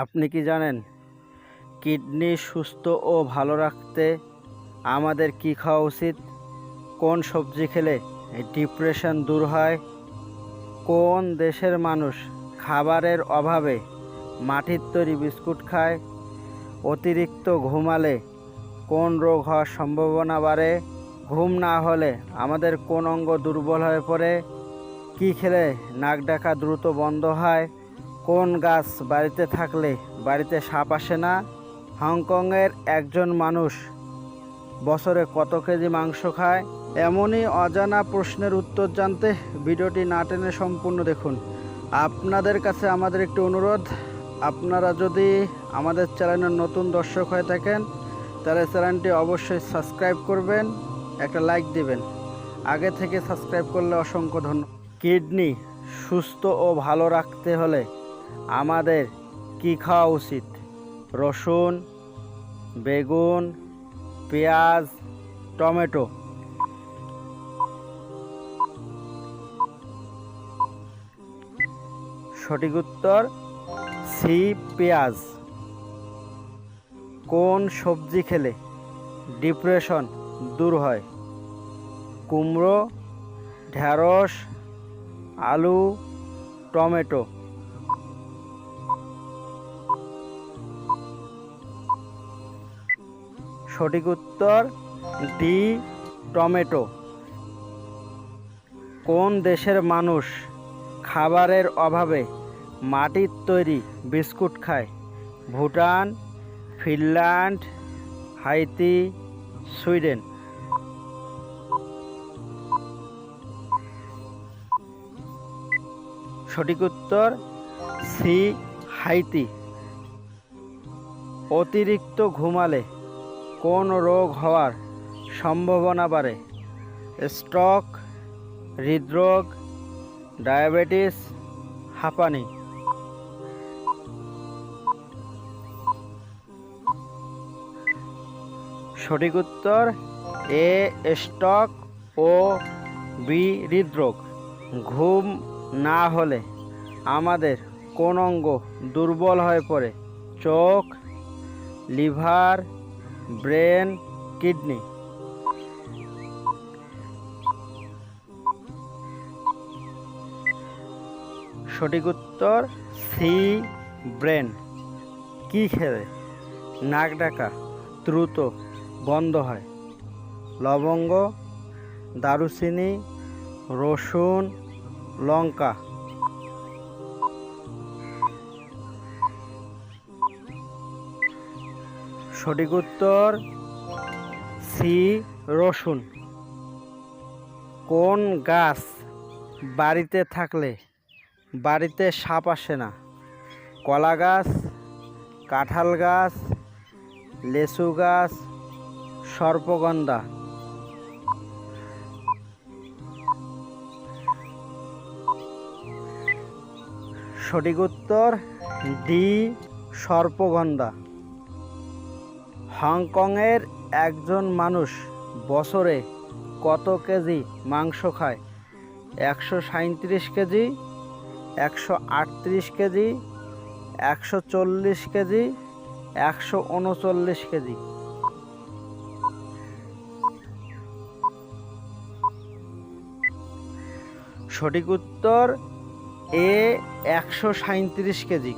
আপনি কি জানেন কিডনি সুস্থ ও ভালো রাখতে আমাদের কি খাওয়া উচিত? কোন সবজি খেলে ডিপ্রেশন দূর হয়? কোন দেশের মানুষ খাবারের অভাবে মাটির তৈরি বিস্কুট খায়? অতিরিক্ত ঘুমালে কোন রোগ হওয়ার সম্ভাবনা বাড়ে? ঘুম না হলে আমাদের কোন অঙ্গ দুর্বল হয়ে পড়ে? কি খেলে নাক ডাকা দ্রুত বন্ধ হয়? কোন গাছ বাড়িতে থাকলে বাড়িতে সাপ আসে না? হংকংয়ের একজন মানুষ বছরে কত কেজি মাংস খায়? এমনই অজানা প্রশ্নের উত্তর জানতে ভিডিওটি না টেনে সম্পূর্ণ দেখুন। আপনাদের কাছে আমাদের একটি অনুরোধ, আপনারা যদি আমাদের চ্যানেলের নতুন দর্শক হয়ে থাকেন তাহলে চ্যানেলটি অবশ্যই সাবস্ক্রাইব করবেন, একটা লাইক দিবেন। আগে থেকে সাবস্ক্রাইব করলে অসংখ্য ধন্যবাদ। কিডনি সুস্থ ও ভালো রাখতে হলে আমাদের কি খাওয়া উচিত? রসুন, বেগুন, পেঁয়াজ, টমেটো। সঠিক উত্তর সি, পেঁয়াজ। কোন সবজি খেলে ডিপ্রেশন দূর হয়? কুমড়ো, ঢেঁড়স, আলু, টমেটো। সঠিক উত্তর ডি, টমেটো। কোন দেশের মানুষ খাবারের অভাবে মাটির তৈরি বিস্কুট খায়? Bhutan, Finland, Haiti, Sweden. সঠিক উত্তর সি, হাইতি। অতিরিক্ত ঘুমালে কোন রোগ হওয়ার সম্ভাবনা বাড়ে? স্ট্রোক, হৃদরোগ, ডায়াবেটিস, হাঁপানি। সঠিক উত্তর এ, স্ট্রোক ও বি, হৃদরোগ। ঘুম না হলে আমাদের কোন অঙ্গ দুর্বল হয়ে পড়ে? চোখ, লিভার, ব্রেন, কিডনি। সঠিক উত্তর সি, ব্রেন। কি খেলে নাক ডাকা দ্রুত বন্ধ হয়? লবঙ্গ, দারুচিনি, রসুন, লঙ্কা। সঠিক উত্তর সি, রসুন। কোন গাছ বাড়িতে থাকলে বাড়িতে সাপ আসে না? কলা গাছ, কাঁঠাল গাছ, লেচু গাছ, সর্পগন্ধা। সঠিক উত্তর ডি, সর্পগন্ধা। হংকংয়ের একজন মানুষ বছরে কত কেজি মাংস খায়? 137 কেজি, 138 কেজি, 140 কেজি, 139 কেজি। সঠিক উত্তর এ, 137 কেজি।